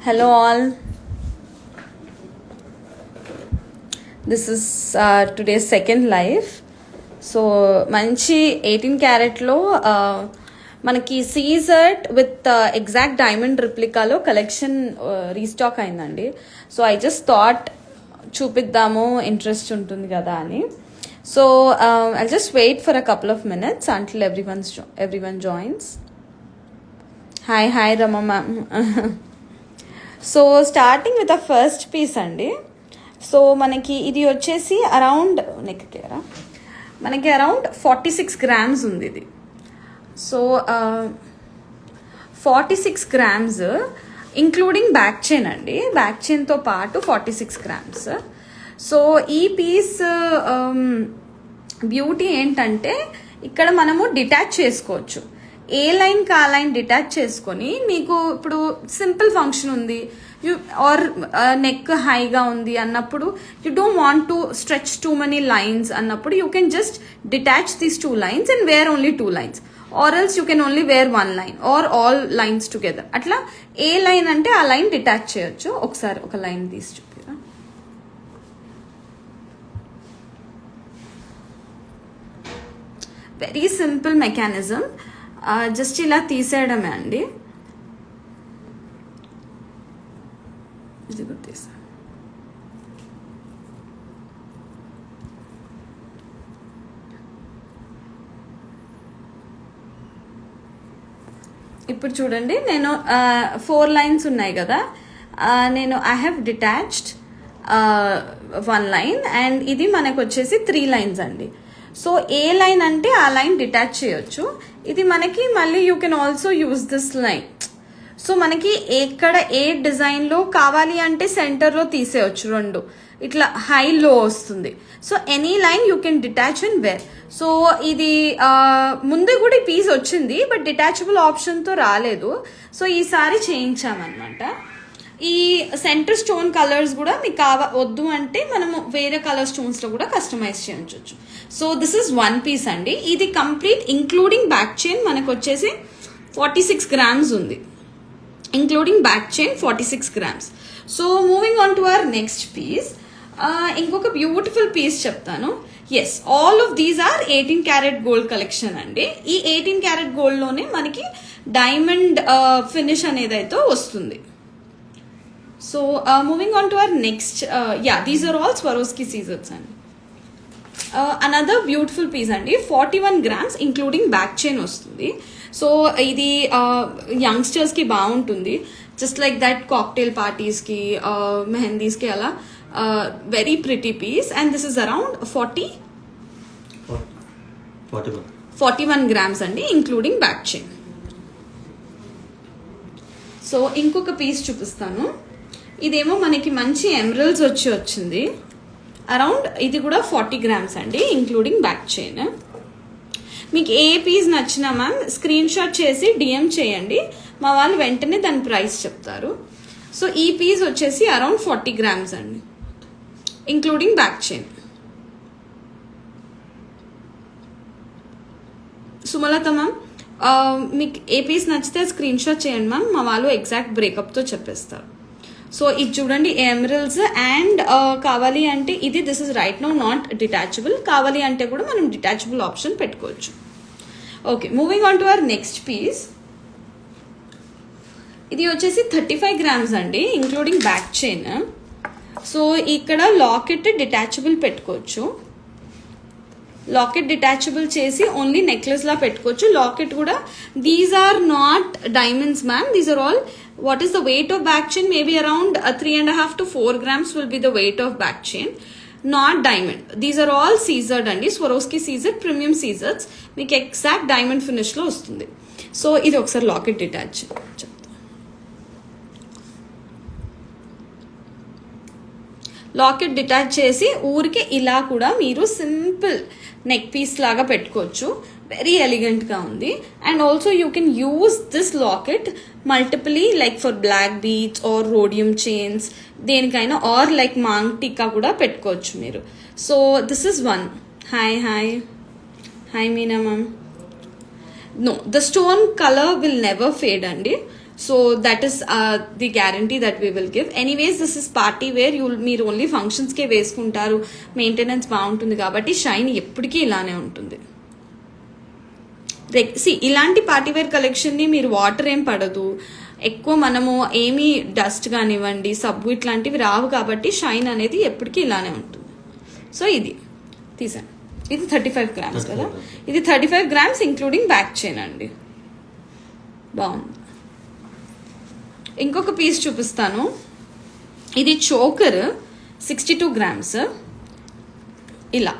Hello all. This is today's second live. So మంచి 18 క్యారెట్లో మనకి సీజర్ట్ విత్ ఎగ్జాక్ట్ డైమండ్ రిప్లికాలో కలెక్షన్ రీస్టాక్ అయిందండి. సో ఐ జస్ట్ థాట్ చూపిద్దాము, ఇంట్రెస్ట్ ఉంటుంది కదా అని. So I just wait for a couple of minutes until everyone joins. Hi Rama ma'am. So starting with the first piece అండి. సో మనకి ఇది వచ్చేసి అరౌండ్ మనకి అరౌండ్ 46 grams ఉంది ఇది. So 46 grams including back chain అండి. బ్యాక్ చైన్తో పాటు 46 grams. సో ఈ పీస్ బ్యూటీ ఏంటంటే ఇక్కడ మనము డిటాచ్ చేసుకోవచ్చు. ఏ లైన్కి ఆ లైన్ డిటాచ్ చేసుకొని, మీకు ఇప్పుడు సింపుల్ ఫంక్షన్ ఉంది ఆర్ నెక్ హైగా ఉంది అన్నప్పుడు, you don't want to stretch too many lines అన్నప్పుడు, you can just detach these 2 lines and wear only 2 lines, or else you can only wear 1 line or all lines together. అట్లా ఏ line అంటే ఆ line detach చేయొచ్చు. ఒకసారి ఒక line తీసి చూపిరా. Very simple mechanism, just ఇలా తీసేయడమే అండి. ఇది కూడా తీసా. ఇప్పుడు చూడండి, నేను 4 lines ఉన్నాయి కదా, నేను I have detached 1 line and ఇది మనకు వచ్చేసి 3 lines అండి. సో ఏ లైన్ అంటే ఆ లైన్ డిటాచ్ చేయొచ్చు. ఇది మనకి మళ్ళీ you can also use this line. So మనకి ఎక్కడ ఏ డిజైన్లో కావాలి అంటే సెంటర్లో తీసేయచ్చు, 2 ఇట్లా హైలో వస్తుంది. So any line you can detach and wear. సో ఇది ముందు కూడా ఈ పీస్ వచ్చింది, బట్ డిటాచబుల్ ఆప్షన్తో రాలేదు. సో ఈసారి చేయించామన్నమాట. ఈ సెంటర్ స్టోన్ కలర్స్ కూడా మీకు వద్దు అంటే మనము వేరే కలర్ స్టోన్స్లో కూడా కస్టమైజ్ చేయించవచ్చు. సో దిస్ ఇస్ 1 piece అండి. ఇది కంప్లీట్ ఇంక్లూడింగ్ బ్యాక్ చైన్ మనకు వచ్చేసి 46 grams ఉంది. Including back chain 46 grams. So moving on to our next piece. ఇంకొక బ్యూటిఫుల్ పీస్ చెప్తాను. Yes, all of these are 18 karat gold collection అండి. ఈ 18 karat గోల్డ్లోనే మనకి డైమండ్ ఫినిష్ అనేది అయితే వస్తుంది. So moving on to our next, these are all Swarovski Caesars అండి. Another beautiful piece అండి, 41 grams ఇంక్లూడింగ్ బ్యాక్ చైన్ వస్తుంది. సో ఇది యంగ్స్టర్స్కి బాగుంటుంది, జస్ట్ లైక్ దట్ కాక్టైల్ పార్టీస్కి, మెహందీస్కి, అలా very pretty piece. And this is around 41 grams అండి ఇంక్లూడింగ్ బ్యాక్ చైన్. సో ఇంకొక పీస్ చూపిస్తాను. ఇదేమో మనకి మంచి ఎమరల్డ్స్ వచ్చింది. అరౌండ్ ఇది కూడా 40 grams అండి ఇంక్లూడింగ్ బ్యాక్ చైన్. మీకు ఏ పీస్ నచ్చినా మ్యామ్ స్క్రీన్ షాట్ చేసి డిఎం చేయండి, మా వాళ్ళు వెంటనే దాని ప్రైస్ చెప్తారు. సో ఈ పీస్ వచ్చేసి అరౌండ్ 40 grams అండి including back chain. Sumalatha ma'am, మీకు ఏ పీస్ నచ్చితే స్క్రీన్ షాట్ చేయండి మ్యామ్, మా వాళ్ళు ఎగ్జాక్ట్ బ్రేకప్తో చెప్పేస్తారు. సో ఇది చూడండి ఎమరల్డ్స్. అండ్ కావాలి అంటే ఇది this is right now not detachable, కావాలి అంటే కూడా మనం డిటాచబుల్ ఆప్షన్ పెట్టుకోవచ్చు. Okay, moving on to our next piece. ఇది వచ్చేసి 35 grams అండి ఇంక్లూడింగ్ బ్యాక్ చైన్. సో ఇక్కడ లాకెట్ డిటాచబుల్ పెట్టుకోవచ్చు. లాకెట్ డిటాచబుల్ చేసి ఓన్లీ నెక్లెస్ లా పెట్టుకోవచ్చు. లాకెట్ కూడా these are not diamonds ma'am, these are all what is the weight of back chain, maybe around 3.5 to 4 grams will be the weight of back chain, not diamond. These are all scissored అండి, Swarovski Caesar, premium scissors, మీకు exact diamond ఫినిష్లో వస్తుంది. So ఇది ఒకసారి locket detach చెప్తా. Locket detach చేసి ఊరికే ఇలా కూడా మీరు సింపుల్ నెక్ పీస్ లాగా పెట్టుకోవచ్చు. వెరీ ఎలిగెంట్గా ఉంది. And also you can use this locket multiply, like for black beads or rhodium chains, దేనికైనా, ఆర్ లైక్ మాంగ్ టీకా కూడా పెట్టుకోవచ్చు మీరు. So this is 1. Hi Meena ma'am. No, the stone color will never fade అండి. So that is the guarantee that we will give. Anyways this is party wear, మీరు only ఫంక్షన్స్కే వేసుకుంటారు, maintenance బాగుంటుంది కాబట్టి షైన్ ఎప్పటికీ ఇలానే ఉంటుంది. ఇలాంటి పార్టీవేర్ కలెక్షన్ని మీరు వాటర్ ఏం పడదు, ఎక్కువ మనము ఏమీ డస్ట్ కానివ్వండి సబ్బు ఇట్లాంటివి రావు కాబట్టి షైన్ అనేది ఎప్పటికీ ఇలానే ఉంటుంది. సో ఇది తీసాను, ఇది 35 grams కదా, ఇది 35 grams ఇంక్లూడింగ్ బ్యాక్ చైన్ అండి. బాగుంది. ఇంకొక పీస్ చూపిస్తాను. ఇది చోకర్ 62 grams. ఇలా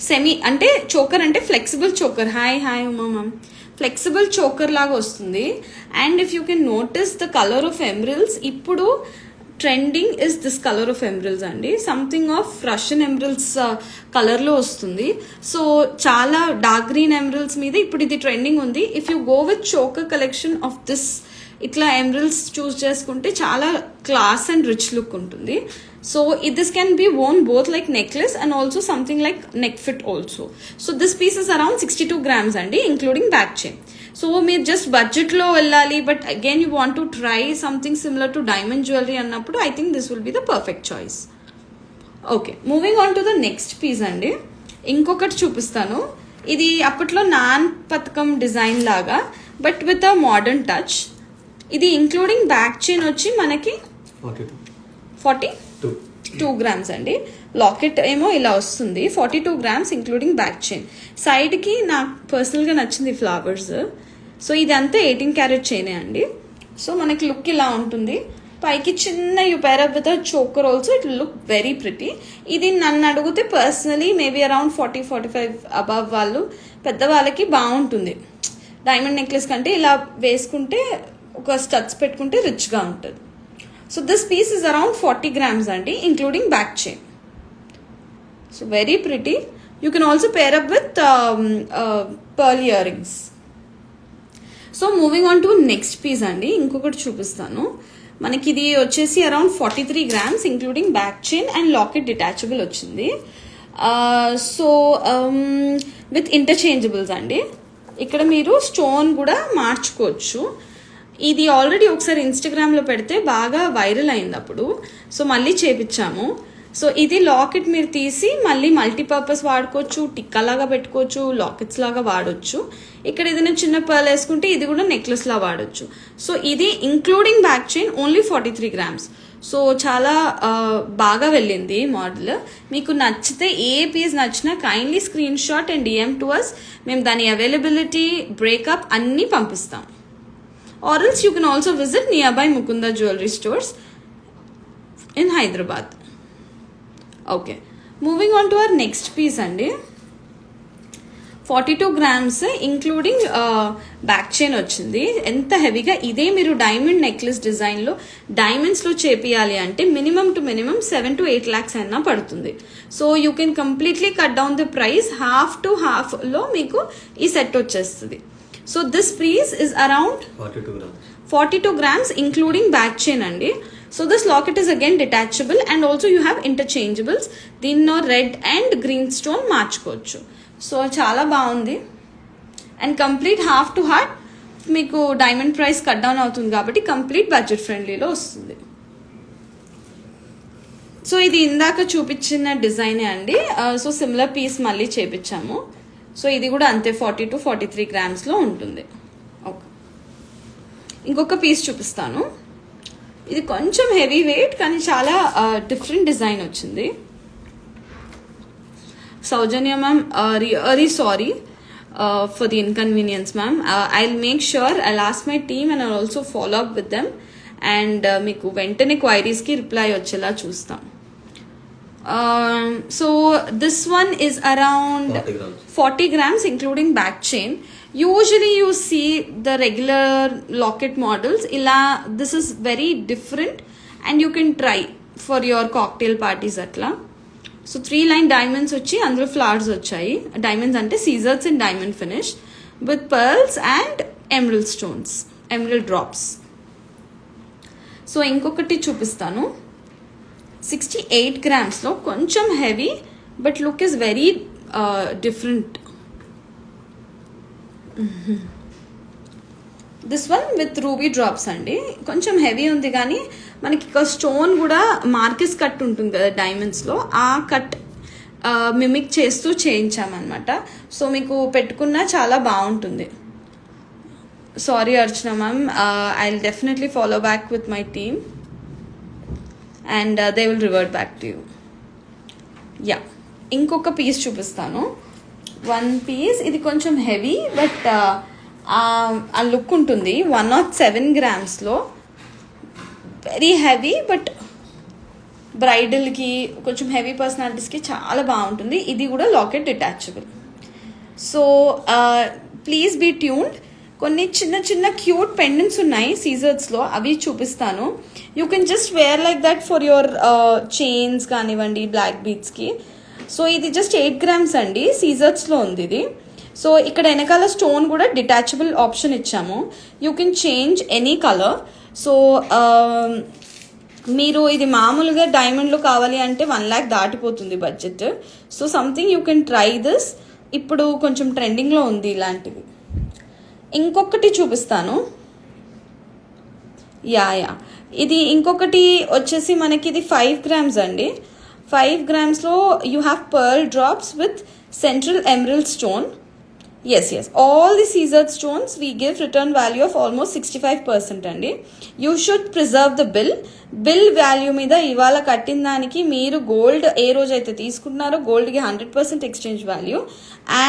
సెమీ అంటే చోకర్ అంటే flexible choker. Hi Uma ma'am. Flexible choker లాగా వస్తుంది. And if you can notice the colour of emeralds, ఇప్పుడు trending is this colour of emeralds అండి. సంథింగ్ ఆఫ్ రష్యన్ ఎమరల్స్ కలర్లో వస్తుంది. సో చాలా డార్క్ గ్రీన్ ఎమరల్స్ మీద ఇప్పుడు ఇది ట్రెండింగ్ ఉంది. If you go with choker collection of this, ఇట్లా ఎమరల్స్ చూస్ చేసుకుంటే చాలా క్లాస్ అండ్ రిచ్ లుక్ ఉంటుంది. So this can be worn both like necklace and also something like neck fit also. So this piece is around 62 grams అండి including back chain. So మీరు just బడ్జెట్లో వెళ్ళాలి but again you want to try something similar to diamond jewellery అన్నప్పుడు I think this will be the perfect choice. Okay, moving on to the next piece అండి. ఇంకొకటి చూపిస్తాను. ఇది అప్పట్లో నాన్ పథకం డిజైన్ లాగా but with a modern touch. ఇది ఇంక్లూడింగ్ బ్యాక్ చైన్ వచ్చి మనకి 42 grams అండి. లాకెట్ ఏమో ఇలా వస్తుంది. 42 grams ఇంక్లూడింగ్ బ్యాక్ చైన్. సైడ్కి నాకు పర్సనల్గా నచ్చింది ఫ్లవర్స్. సో ఇదంతా 18 carat చైనే అండి. సో మనకి లుక్ ఇలా ఉంటుంది. పైకి చిన్న you pair up with choker also, it look very pretty. ఇది నన్ను అడిగితే పర్సనలీ మేబీ అరౌండ్ 40-45 అబవ్ వాళ్ళు, పెద్దవాళ్ళకి బాగుంటుంది. డైమండ్ నెక్లెస్ కంటే ఇలా వేసుకుంటే ఒక స్టడ్స్ పెట్టుకుంటే రిచ్గా ఉంటుంది. So this piece is around 40 grams అండి including back chain. So very pretty. You can also pair up with pearl earrings. So moving on to next piece అండి. ఇంకొకటి చూపిస్తాను. మనకి ఇది వచ్చేసి around 43 grams including back chain and locket detachable వచ్చింది. So with interchangeables అండి. ఇక్కడ మీరు స్టోన్ కూడా మార్చుకోవచ్చు. ఇది ఆల్రెడీ ఒకసారి ఇన్స్టాగ్రామ్లో పెడితే బాగా వైరల్ అయింది అప్పుడు. సో మళ్ళీ చేపించాము. సో ఇది లాకెట్ మీరు తీసి మళ్ళీ మల్టీపర్పస్ వాడుకోవచ్చు, టిక్కా లాగా పెట్టుకోవచ్చు, లాకెట్స్ లాగా వాడచ్చు. ఇక్కడ ఏదైనా చిన్న పర్ల్ వేసుకుంటే ఇది కూడా నెక్లెస్ లా వాడచ్చు. సో ఇది including back chain only 43 grams. So చాలా బాగా వెళ్ళింది మోడల్. మీకు నచ్చితే ఏ పీస్ నచ్చినా kindly screenshot and DM to us. మేము దాని అవైలబిలిటీ, బ్రేకప్ అన్నీ పంపిస్తాం. Or else you can also visit nearby Mukunda Jewelry Stores in Hyderabad. Okay, moving on to our next piece అండి. 42 grams ఇంక్లూడింగ్ బ్యాక్ చైన్ వచ్చింది. ఎంత హెవీగా. ఇదే మీరు డైమండ్ నెక్లెస్ డిజైన్లో డైమండ్స్లో చేపియాలి అంటే minimum to minimum 7 to 8 lakhs అయినా పడుతుంది. So you can completely cut down the price. Half to హాఫ్లో మీకు ఈ సెట్ వచ్చేస్తుంది. So this piece is around 42 grams including back chain andi. So this locket is again detachable and also you have interchangeables. Dinno red and green stone మార్చుకోవచ్చు. So చాలా బాగుంది. And complete half to heart మీకు diamond price cut down అవుతుంది కాబట్టి complete budget ఫ్రెండ్లీలో వస్తుంది. So ఇది ఇందాక చూపించిన డిజైనే అండి. సో సిమిలర్ పీస్ మళ్ళీ చేపించాము. సో ఇది కూడా అంతే 40 to 43 grams ఉంటుంది. ఓకే, ఇంకొక పీస్ చూపిస్తాను. ఇది కొంచెం హెవీ వెయిట్ కానీ చాలా డిఫరెంట్ డిజైన్ వచ్చింది. Soujanya ma'am, really sorry for the inconvenience ma'am. I will make sure, I ask my team and I also follow up with them. And మీకు వెంటనే క్వైరీస్కి రిప్లై వచ్చేలా చూస్తాం. So this one is around 40 grams including back chain. Usually you see the regular locket models ila. This is very different and you can try for your cocktail parties atla. So 3 line diamonds vachi andro flowers vachayi. Diamonds ante Caesars in diamond finish with pearls and emerald stones, emerald drops. So inkokati chupistanu. 68 grams లో కొంచెం heavy but look is very different. This one with ruby drops అండి. కొంచెం heavy ఉంది కానీ మనకి ఒక stone కూడా marquise cut ఉంటుంది కదా డైమండ్స్లో, ఆ కట్ మిమిక్ చేస్తూ చేయించామన్నమాట. సో మీకు పెట్టుకున్నా చాలా బాగుంటుంది. Sorry Archana ma'am, I will definitely follow back with my team and they will revert back to you. Yeah, ఇంకొక పీస్ చూపిస్తాను. వన్ పీస్, ఇది కొంచెం హెవీ బట్ ఆ లుక్ ఉంటుంది. 107 grams వెరీ హెవీ బట్ బ్రైడల్కి కొంచెం హెవీ పర్సనాలిటీస్కి చాలా బాగుంటుంది. ఇది కూడా locket detachable. So please be tuned. కొన్ని చిన్న చిన్న క్యూట్ పెండెంట్స్ ఉన్నాయి సీజర్స్లో, అవి చూపిస్తాను. You can just wear like that for your chains కానివ్వండి, బ్లాక్ బీడ్స్కి. సో ఇది జస్ట్ 8 grams అండి, సీజర్స్లో ఉంది ఇది. సో ఇక్కడ వెనకాల స్టోన్ కూడా డిటాచబుల్ ఆప్షన్ ఇచ్చాము. You can change any colour. So మీరు ఇది మామూలుగా డైమండ్లో కావాలి అంటే 1 lakh దాటిపోతుంది budget. So something you can try this. ఇప్పుడు కొంచెం ట్రెండింగ్లో ఉంది ఇలాంటివి. ఇంకొకటి చూపిస్తాను. యా ఇది ఇంకొకటి వచ్చేసి మనకి ఇది 5 grams అండి. 5 grams you have pearl drops with central emerald stone. Yes, all the Caesar stones we give return value of almost 65% అండి. You should preserve the bill value మీద ఇవాళ కట్టిన దానికి మీరు గోల్డ్ ఏ రోజైతే తీసుకుంటున్నారో గోల్డ్కి 100% exchange value,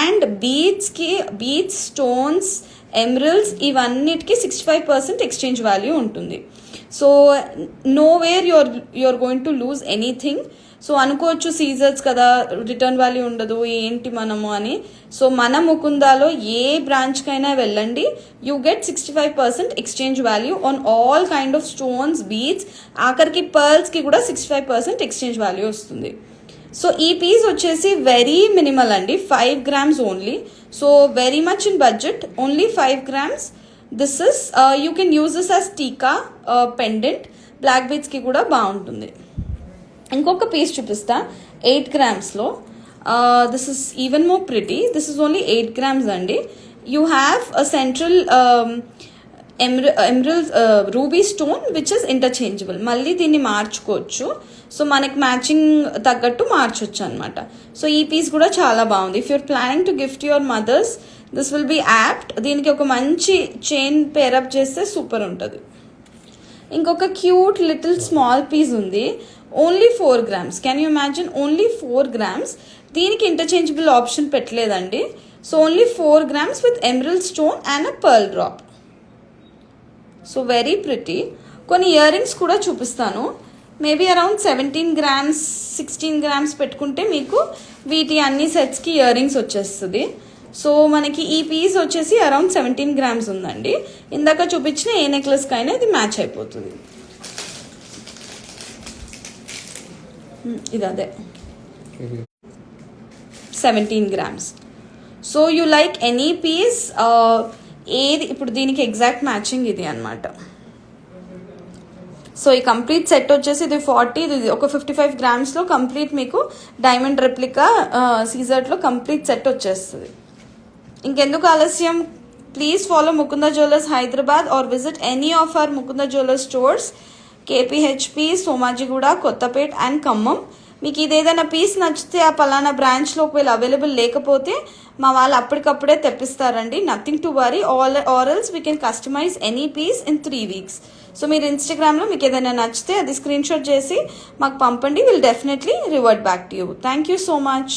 and beads stones emeralds ఇవన్నిటికీ 65% ఎక్స్చేంజ్ వాల్యూ ఉంటుంది. So nowhere you're going to lose anything. So అనుకోవచ్చు సీజర్స్ కదా రిటర్న్ వాల్యూ ఉండదు ఏంటి మనము అని. సో మన ముకుందాలో ఏ బ్రాంచ్కైనా వెళ్ళండి, you get 65% exchange value on all kind of stones, beads, ఆఖరికి పర్ల్స్కి కూడా 65% ఎక్స్చేంజ్ వాల్యూ వస్తుంది. సో ఈ పీస్ వచ్చేసి వెరీ మినిమల్ అండి, 5 grams only. So very much in budget, only 5 grams. This is you can use this as టీకా pendant, black బీడ్స్కి కూడా బాగుంటుంది. ఇంకొక పీస్ చూపిస్తా 8 grams. This is even more pretty. This is only 8 grams అండి. You have a central emerald ruby stone which is interchangeable. మళ్ళీ దీన్ని మార్చుకోవచ్చు. So మనకి మ్యాచింగ్ తగ్గట్టు మార్చొచ్చు అనమాట. సో ఈ పీస్ కూడా చాలా బాగుంది. If you're planning to gift your mothers this will be apt. దీనికి ఒక మంచి చైన్ పేరప్ చేస్తే సూపర్ ఉంటుంది. ఇంకొక క్యూట్ లిటిల్ స్మాల్ పీస్ ఉంది, only 4 grams. Can you imagine, only 4 grams. దీనికి ఇంటర్చేంజబుల్ ఆప్షన్ పెట్టలేదండి. So only 4 grams with emerald stone and a pearl drop. So very pretty. కొన్ని ఇయర్ రింగ్స్ కూడా చూపిస్తాను. Maybe around 17 grams 16 grams పెట్టుకుంటే మీకు వీటి అన్ని సెట్స్కి ఇయర్ రింగ్స్ వచ్చేస్తుంది. సో మనకి ఈ పీస్ వచ్చేసి అరౌండ్ 17 grams ఉందండి. ఇందాక చూపించిన ఏ నెక్లెస్కి అయినా ఇది మ్యాచ్ అయిపోతుంది. ఇది అదే 17 grams. So you like any piece, ఏది ఇప్పుడు దీనికి ఎగ్జాక్ట్ మ్యాచింగ్ ఇది అనమాట. సో ఈ కంప్లీట్ సెట్ వచ్చేసి ఇది 40, ఇది ఒక 55 grams కంప్లీట్ మీకు డైమండ్ రెప్లికా సీజర్ట్లో కంప్లీట్ సెట్ వచ్చేస్తుంది. ఇంకెందుకు ఆలస్యం, please follow Mukunda Jewellers Hyderabad or visit any of our Mukunda Jewellers stores, KPHB, Somajiguda, Kothapet and Khammam. మీకు ఇదేదైనా పీస్ నచ్చితే ఆ పలానా బ్రాంచ్లో ఒకవేళ అవైలబుల్ లేకపోతే మా వాళ్ళు అప్పటికప్పుడే తెప్పిస్తారండి. Nothing to worry. Or else we can customise any piece in 3 weeks. So మీరు ఇన్స్టాగ్రామ్లో మీకు ఏదైనా నచ్చితే అది స్క్రీన్ షాట్ చేసి మాకు పంపండి. Will definitely revert back to you. Thank you so much.